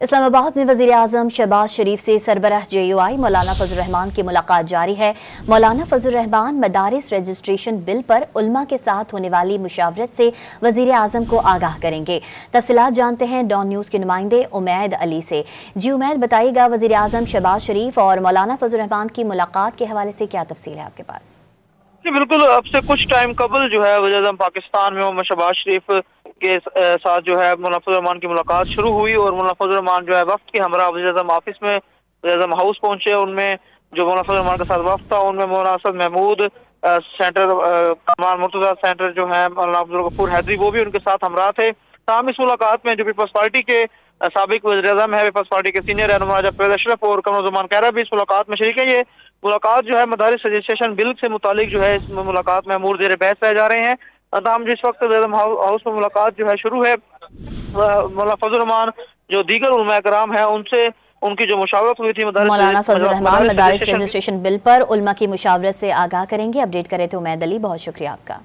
इस्लामाबाद में वज़ीर आज़म शहबाज शरीफ से सरबराह JUI मौलाना फजल रहमान की मुलाकात जारी है। मौलाना फजल रहमान मदारिस रजिस्ट्रेशन बिल पर उलमा के साथ होने वाली मुशावरत से वज़ीर आज़म को आगाह करेंगे। तफसीलात जानते हैं डॉन न्यूज़ के नुमाइंदे उमैद अली से। जी उमैद, बताइएगा वज़ीर आज़म शहबाज शरीफ और मौलाना फजल रहमान की मुलाकात के हवाले से क्या तफसील है आपके पास? जी बिल्कुल, अब से कुछ टाइम कबल जो है वज़ीर आज़म पाकिस्तान में मोहम्मद शहबाज शरीफ के साथ जो है मौलाना फजल रहमान की मुलाकात शुरू हुई और मौलाना फजल रहमान जो है वफ्द के हमरा वज़ीर आज़म ऑफिस में वज़ीर आज़म हाउस पहुंचे। उनमें जो मौलाना फजल रहमान के साथ वफ्द था उनमें मौलाना असद महमूद सेंटर कमाल मुर्तज़ा सेंटर जो है मौलाना अब्दुल गफूर हैदरी वो भी उनके साथ हमरा थे। ताहम इस मुलाकात में जो पीपल्स पार्टी के साबिक वज़ीर आज़म है, पीपल्स पार्टी के सीनियर रहनुमा परवेज़ अशरफ और कमरुज़्ज़मान कहरा भी इस मुलाकात में शरीक है। ये मुलाकात जो है मदारिस रजिस्ट्रेशन बिल से मुतालिक जो है इस मुलाकात में अमूर ज़ेर बहस रह जा रहे हैं। तमाम जिस वक्त हाउस में मुलाकात जो है शुरू है, मौलाना फजल रहमान जो दीगर उलमा कराम है उनसे उनकी जो मुशावरत हुई थी मौलाना फजल रहमान मदारिस रजिस्ट्रेशन बिल पर उलमा की मुशावरत से आगाह करेंगे। अपडेट करे थे उमैद अली, बहुत शुक्रिया आपका।